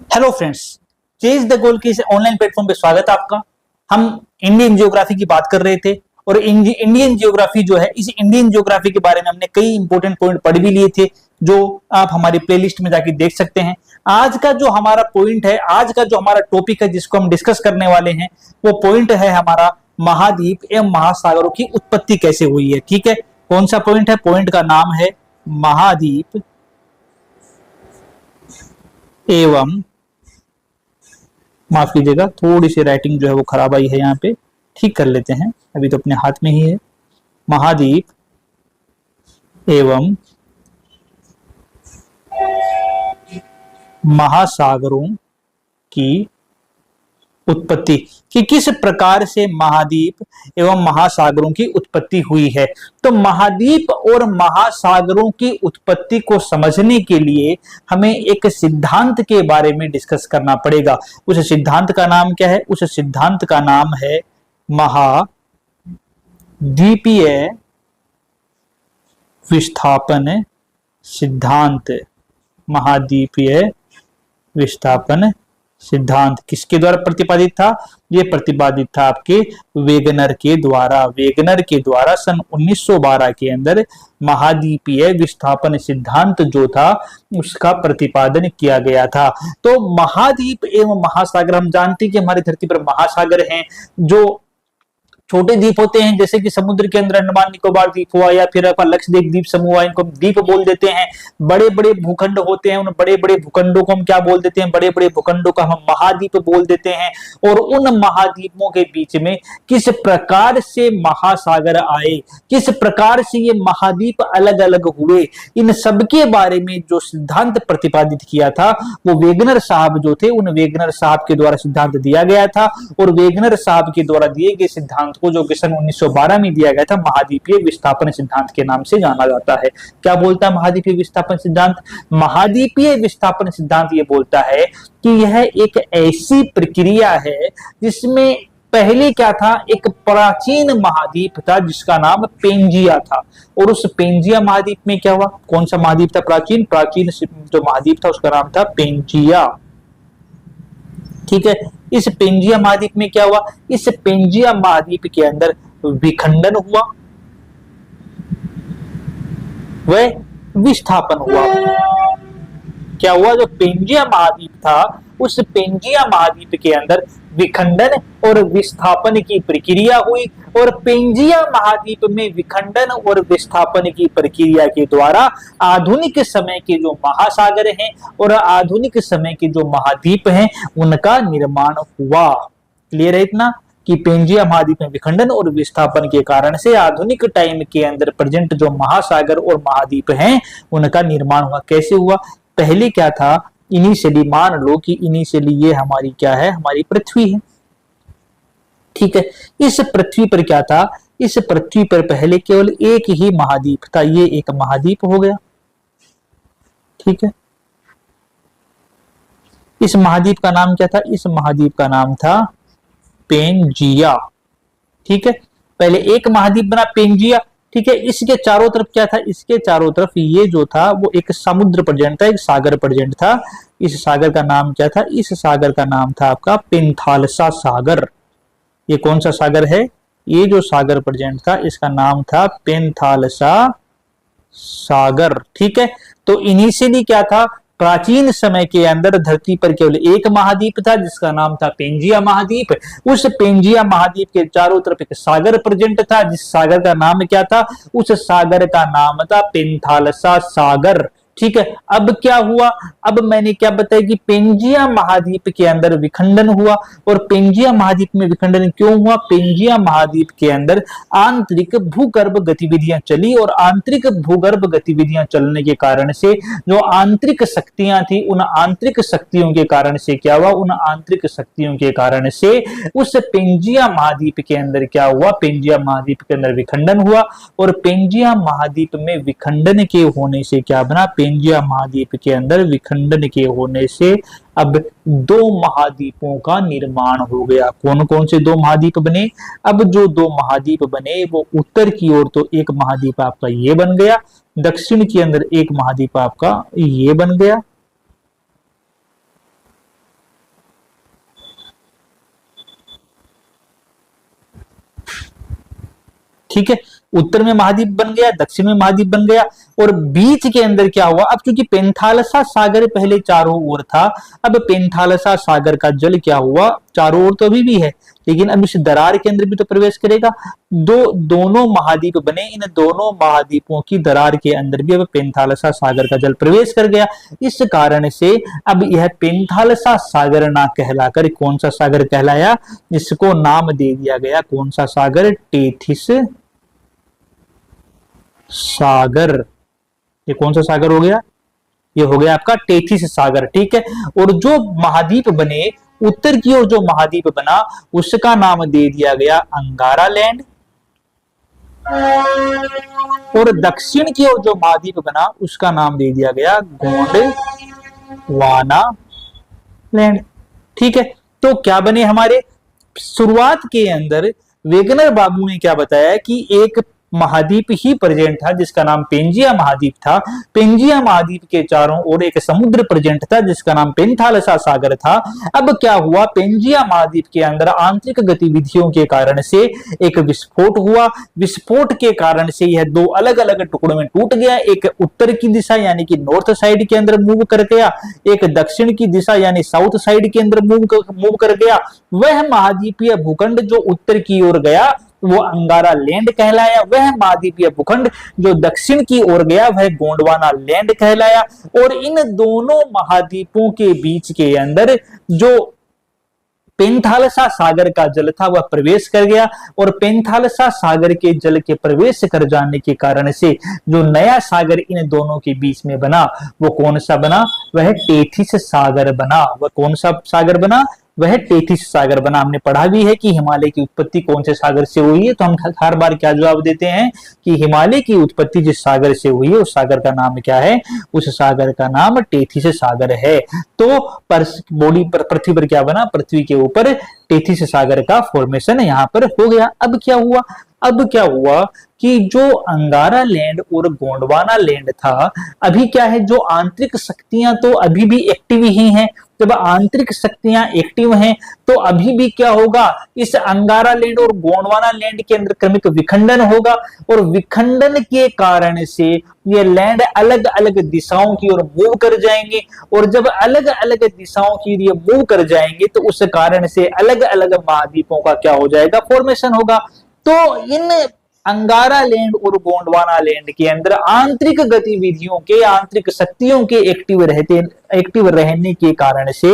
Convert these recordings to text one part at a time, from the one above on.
Hello friends, chase the goal के इस online platform पे स्वागत है आपका। हम इंडियन ज्योग्राफी की बात कर रहे थे और इंडियन ज्योग्राफी जो है, इस इंडियन ज्योग्राफी के बारे में हमने कई इंपॉर्टेंट पॉइंट पढ़ भी लिए थे, जो आप हमारी प्लेलिस्ट में जाके देख सकते हैं। आज का जो हमारा पॉइंट है, आज का जो हमारा टॉपिक है जिसको हम डिस्कस करने वाले हैं, वो पॉइंट है हमारा महाद्वीप एवं महासागरों की उत्पत्ति कैसे हुई है। ठीक है, कौन सा पॉइंट है? पॉइंट का नाम है महाद्वीप एवं, माफ कीजिएगा, थोड़ी सी राइटिंग जो है वो खराब आई है, यहाँ पे ठीक कर लेते हैं, अभी तो अपने हाथ में ही है। महाद्वीप एवं महासागरों की उत्पत्ति, कि किस प्रकार से महाद्वीप एवं महासागरों की उत्पत्ति हुई है। तो महाद्वीप और महासागरों की उत्पत्ति को समझने के लिए हमें एक सिद्धांत के बारे में डिस्कस करना पड़ेगा। उस सिद्धांत का नाम क्या है? उस सिद्धांत का नाम है महाद्वीपीय विस्थापन सिद्धांत। महाद्वीपीय विस्थापन सिद्धांत किसके द्वारा प्रतिपादित था? ये प्रतिपादित था आपके वेगनर के द्वारा। वेगनर के द्वारा सन 1912 के अंदर महाद्वीपीय विस्थापन सिद्धांत जो था उसका प्रतिपादन किया गया था। तो महाद्वीप एवं महासागर, हम जानते हैं कि हमारी धरती पर महासागर हैं, जो छोटे द्वीप होते हैं, जैसे कि समुद्र के अंदर अंडमान निकोबार द्वीप हुआ या फिर आपका लक्षद्वीप द्वीप समूह, इनको हम द्वीप बोल देते हैं। बड़े बड़े भूखंड होते हैं, उन बड़े बड़े भूखंडों को हम क्या बोल देते हैं? बड़े बड़े भूखंडों का हम महाद्वीप बोल देते हैं। और उन महाद्वीपों के बीच में किस प्रकार से महासागर आए, किस प्रकार से ये महाद्वीप अलग अलग हुए, इन सबके बारे में जो सिद्धांत प्रतिपादित किया था वो वेगनर साहब जो थे, उन वेगनर साहब के द्वारा सिद्धांत दिया गया था। और वेगनर साहब के द्वारा दिए गए सिद्धांत को, जो कि सन 1912 में दिया गया था, महाद्वीपीय विस्थापन सिद्धांत के नाम से जाना जाता है। क्या बोलता है महाद्वीपीय विस्थापन सिद्धांत? महाद्वीपीय विस्थापन सिद्धांत ये बोलता है कि यह एक ऐसी प्रक्रिया है जिसमें पहले क्या था, एक प्राचीन महाद्वीप था जिसका नाम पेंजिया था। और उस पेंजिया महाद्वीप में क्या हुआ? कौन सा महाद्वीप था प्राचीन? प्राचीन जो महाद्वीप था उसका नाम था पेंजिया। ठीक है, इस पेंजिया महाद्वीप में क्या हुआ? इस पेंजिया महाद्वीप के अंदर विखंडन हुआ, वह विस्थापन हुआ। क्या हुआ? जो पेंजिया महाद्वीप था, उस पेंजिया महाद्वीप के अंदर विखंडन और विस्थापन की प्रक्रिया हुई। और पेंजिया महाद्वीप में विखंडन और विस्थापन की प्रक्रिया के द्वारा आधुनिक समय के जो महासागर हैं और आधुनिक समय के जो महाद्वीप हैं उनका निर्माण हुआ। क्लियर है इतना कि पेंजिया महाद्वीप में विखंडन और विस्थापन के कारण से आधुनिक टाइम के अंदर प्रेजेंट जो महासागर और महाद्वीप हैं उनका निर्माण हुआ। कैसे हुआ? पहले क्या था, इनिशियली मान लो कि इनिशियली ये हमारी क्या है, हमारी पृथ्वी है। ठीक है, इस पृथ्वी पर क्या था? इस पृथ्वी पर पहले केवल एक ही महाद्वीप था, ये एक महाद्वीप हो गया। ठीक है, इस महाद्वीप का नाम क्या था? इस महाद्वीप का नाम था पेंजिया। ठीक है, पहले एक महाद्वीप बना पेंजिया। ठीक है, इसके चारों तरफ क्या था? इसके चारों तरफ ये जो था वो एक समुद्र प्रेजेंट था, एक सागर प्रेजेंट था। इस सागर का नाम क्या था? इस सागर का नाम था आपका पेंथालसा सागर। ये कौन सा सागर है? ये जो सागर प्रेजेंट था इसका नाम था पेंथालसा सागर। ठीक है, तो इनिशियली क्या था, प्राचीन समय के अंदर धरती पर केवल एक महाद्वीप था जिसका नाम था पेंजिया महाद्वीप। उस पेंजिया महाद्वीप के चारों तरफ एक सागर प्रेजेंट था, जिस सागर का नाम क्या था? उस सागर का नाम था पेंथालसा सागर। ठीक है, अब क्या हुआ? अब मैंने क्या बताया कि पेंजिया महाद्वीप के अंदर विखंडन हुआ। और पेंजिया महाद्वीप में विखंडन क्यों हुआ? पेंजिया महाद्वीप के अंदर आंतरिक भूगर्भ गतिविधियां चली और आंतरिक भूगर्भ गतिविधियां चलने के कारण से जो आंतरिक शक्तियां थी, उन आंतरिक शक्तियों के कारण से क्या हुआ? उन आंतरिक शक्तियों के कारण से उस पेंजिया महाद्वीप के अंदर क्या हुआ? पेंजिया महाद्वीप के अंदर विखंडन हुआ। और पेंजिया महाद्वीप में विखंडन के होने से क्या बना? पेंजिया महाद्वीप के अंदर विखंडन के होने से अब दो महाद्वीपों का निर्माण हो गया। कौन कौन से दो महाद्वीप बने? अब जो दो महाद्वीप बने वो उत्तर की ओर तो एक महाद्वीप आपका ये बन गया, दक्षिण के अंदर एक महाद्वीप आपका ये बन गया। ठीक है, उत्तर में महाद्वीप बन गया, दक्षिण में महाद्वीप बन गया, और बीच के अंदर क्या हुआ, अब क्योंकि पेंथालसा सागर पहले चारों ओर था, अब पेंथालसा सागर का जल क्या हुआ, चारों ओर तो अभी भी है, लेकिन अब इस दरार के अंदर भी तो प्रवेश करेगा। दोनों महाद्वीप बने, इन दोनों महाद्वीपों की दरार के अंदर भी अब पेंथालसा सागर का जल प्रवेश कर गया। इस कारण से अब यह पेंथालसा सागर ना कहलाकर कौन सा सागर कहलाया, इसको नाम दे दिया गया कौन सा सागर, टेथिस सागर। ये कौन सा सागर हो गया, ये हो गया आपका टेथिस सागर। ठीक है, और जो महाद्वीप बने, उत्तर की ओर जो महाद्वीप बना उसका नाम दे दिया गया अंगारा लैंड, और दक्षिण की ओर जो महाद्वीप बना उसका नाम दे दिया गया गोंडवाना लैंड। ठीक है, तो क्या बने हमारे, शुरुआत के अंदर वेगनर बाबू ने क्या बताया कि एक महाद्वीप ही प्रेजेंट था जिसका नाम पेंजिया महाद्वीप था। पेंजिया महाद्वीप के चारों ओर एक समुद्र प्रेजेंट था जिसका नाम पेंथालसा सागर था। अब क्या हुआ, पेंजिया महाद्वीप के अंदर आंतरिक गतिविधियों के कारण से एक विस्फोट हुआ। विस्फोट के कारण से यह दो अलग अलग टुकड़ों में टूट गया, एक उत्तर की दिशा यानी कि नॉर्थ साइड के अंदर मूव कर गया, एक दक्षिण की दिशा यानी साउथ साइड के अंदर मूव कर गया। वह महाद्वीपीय भूखंड जो उत्तर की ओर गया वो अंगारा लैंड कहलाया, वह महाद्वीपीय भूखंड जो दक्षिण की ओर गया वह गोंडवाना लैंड कहलाया। और इन दोनों महाद्वीपों के बीच के अंदर जो पेंथालसा सागर का जल था वह प्रवेश कर गया, और पेंथालसा सागर के जल के प्रवेश कर जाने के कारण से जो नया सागर इन दोनों के बीच में बना वो कौन सा बना, वह टेथिस सागर बना। वह कौन सा सागर बना, वह टेथिस सागर बना। हमने पढ़ा भी है कि हिमालय की उत्पत्ति कौन से सागर से हुई है, तो हम हर बार क्या जवाब देते हैं कि हिमालय की उत्पत्ति जिस सागर से हुई है उस सागर का नाम क्या है, उस सागर का नाम टेथिस सागर है। तो बॉडी पर पृथ्वी पर क्या बना, पृथ्वी के ऊपर टेथिस सागर का फॉर्मेशन यहाँ पर हो गया। अब क्या हुआ, अब क्या हुआ कि जो अंगारा लैंड और गोंडवाना लैंड था, अभी क्या है, जो आंतरिक शक्तियां तो अभी भी एक्टिव ही हैं। जब आंतरिक शक्तियां एक्टिव हैं तो अभी भी क्या होगा, इस अंगारा लैंड और गोंडवाना लैंड के अंदर क्रमिक विखंडन होगा, और विखंडन के कारण से ये लैंड अलग अलग दिशाओं की ओर मूव कर जाएंगे, और जब अलग अलग दिशाओं की ओर मूव कर जाएंगे तो उस कारण से अलग अलग महाद्वीपों का क्या हो जाएगा, फॉर्मेशन होगा। तो इन अंगारा लैंड और गोंडवाना लैंड के अंदर आंतरिक गतिविधियों के, आंतरिक शक्तियों के एक्टिव रहने के कारण से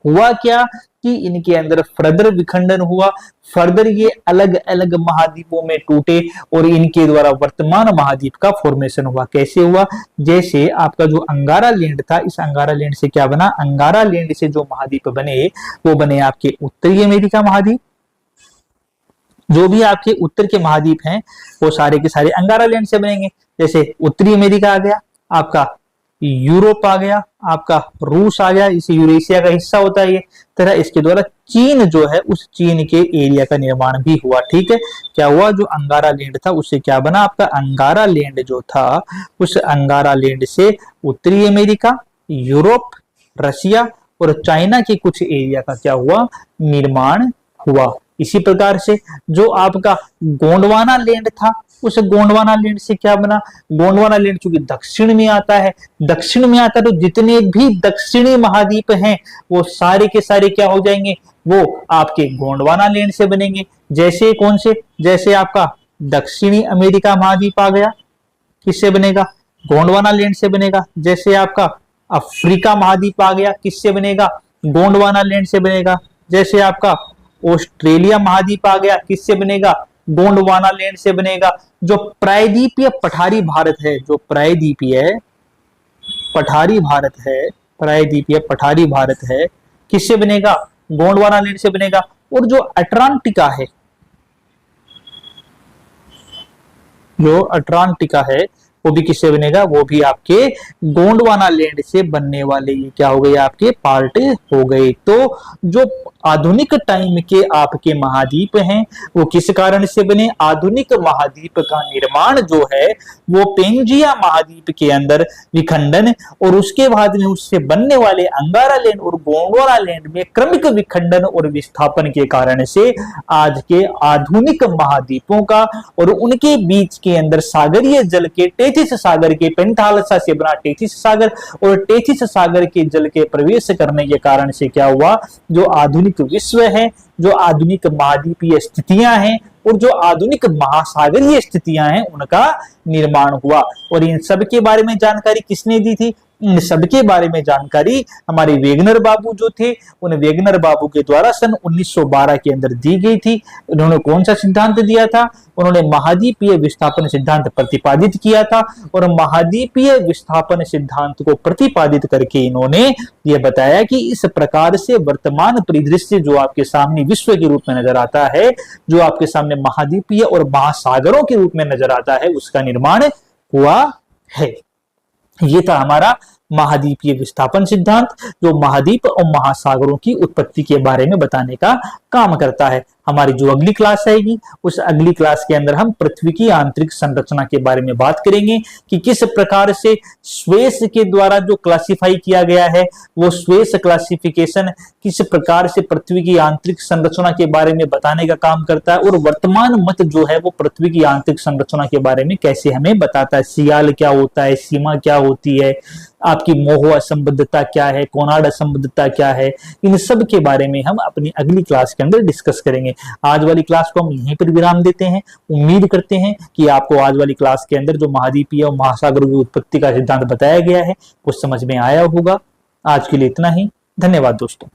हुआ क्या कि इनके अंदर फर्दर विखंडन हुआ, फर्दर ये अलग अलग महाद्वीपों में टूटे, और इनके द्वारा वर्तमान महाद्वीप का फॉर्मेशन हुआ। कैसे हुआ, जैसे आपका जो अंगारा लैंड था, इस अंगारा लैंड से क्या बना, अंगारा लैंड से जो महाद्वीप बने वो बने आपके उत्तरी अमेरिका महाद्वीप। जो भी आपके उत्तर के महाद्वीप हैं वो सारे के सारे अंगारा लैंड से बनेंगे। जैसे उत्तरी अमेरिका आ गया, आपका यूरोप आ गया, आपका रूस आ गया, इसे यूरेशिया का हिस्सा होता है। ये तरह इसके द्वारा चीन जो है उस चीन के एरिया का निर्माण भी हुआ। ठीक है, क्या हुआ, जो अंगारा लैंड था उससे क्या बना, आपका अंगारा लैंड जो था उस अंगारा लैंड से उत्तरी अमेरिका, यूरोप, रशिया और चाइना के कुछ एरिया का क्या हुआ, निर्माण हुआ। इसी प्रकार से जो आपका गोंडवाना लैंड था उस गोंडवाना लैंड से क्या बना, गोंडवाना लैंड चूंकि दक्षिण में आता है, दक्षिण में आता है तो जितने भी दक्षिणी महाद्वीप हैं वो सारे के सारे क्या हो जाएंगे, वो आपके गोंडवाना लैंड से बनेंगे। जैसे कौन से, जैसे आपका दक्षिणी अमेरिका महाद्वीप आ गया, किससे बनेगा, गोंडवाना लैंड से बनेगा। जैसे आपका अफ्रीका महाद्वीप आ गया, किससे बनेगा, गोंडवाना लैंड से बनेगा। जैसे आपका ऑस्ट्रेलिया महाद्वीप आ गया, किससे बनेगा, गोंडवाना लैंड से बनेगा। जो प्रायद्वीपीय पठारी भारत है, जो प्रायद्वीपीय पठारी भारत है, प्रायद्वीपीय पठारी भारत है, किससे बनेगा, गोंडवाना लैंड से बनेगा। और जो अटलांटिका है, जो अटलांटिका है वो भी किससे बनेगा, वो भी आपके गोंडवाना लैंड से बनने वाले, ये क्या हो गए आपके पार्ट हो गए। तो जो आधुनिक टाइम के आपके महाद्वीप हैं वो किस कारण से बने, आधुनिक महाद्वीप का निर्माण जो है वो पेंजिया महाद्वीप के अंदर विखंडन और उसके बाद में उससे बनने वाले अंगारा लैंड और गोंडवाना लैंड में क्रमिक विखंडन और विस्थापन के कारण से आज के आधुनिक महाद्वीपों का और उनके बीच के अंदर सागरीय जल के टेथिस सागर के पेंटालसा से बना टेथिस सागर और टेथिस सागर के जल के प्रवेश करने के कारण से क्या हुआ, जो आधुनिक विश्व है, जो आधुनिक महाद्वीपीय स्थितियां हैं और जो आधुनिक महासागरीय स्थितियां हैं उनका निर्माण हुआ। और इन सब के बारे में जानकारी किसने दी थी, इन सब के बारे में जानकारी हमारे वेगनर बाबू जो थे, उन वेगनर बाबू के द्वारा सन 1912 के अंदर दी गई थी। उन्होंने कौन सा सिद्धांत दिया था, उन्होंने महाद्वीपीय विस्थापन सिद्धांत प्रतिपादित किया था और महाद्वीपीय विस्थापन सिद्धांत को प्रतिपादित करके इन्होंने ये बताया कि इस प्रकार से वर्तमान परिदृश्य जो आपके सामने विश्व के रूप में नजर आता है, जो आपके सामने महाद्वीपीय और महासागरों के रूप में नजर आता है, उसका निर्माण हुआ है। ये था हमारा महाद्वीपीय विस्थापन सिद्धांत, जो महाद्वीप और महासागरों की उत्पत्ति के बारे में बताने का काम करता है। हमारी जो अगली क्लास आएगी उस अगली क्लास के अंदर हम पृथ्वी की आंतरिक संरचना के बारे में बात करेंगे कि किस प्रकार से स्वेस के द्वारा जो क्लासिफाई किया गया है वो स्वेस क्लासिफिकेशन किस प्रकार से पृथ्वी की आंतरिक संरचना के बारे में बताने का काम करता है और वर्तमान मत जो है वो पृथ्वी की आंतरिक संरचना के बारे में कैसे हमें बताता है। सियाल क्या होता है, सीमा क्या होती है, आपकी मोह असंबद्धता क्या है, कोनाड असंबद्धता क्या है, इन सब के बारे में हम अपनी अगली क्लास के अंदर डिस्कस करेंगे। आज वाली क्लास को हम यहीं पर विराम देते हैं। उम्मीद करते हैं कि आपको आज वाली क्लास के अंदर जो महाद्वीपीय और महासागरों की उत्पत्ति का सिद्धांत बताया गया है वो समझ में आया होगा। आज के लिए इतना ही, धन्यवाद दोस्तों।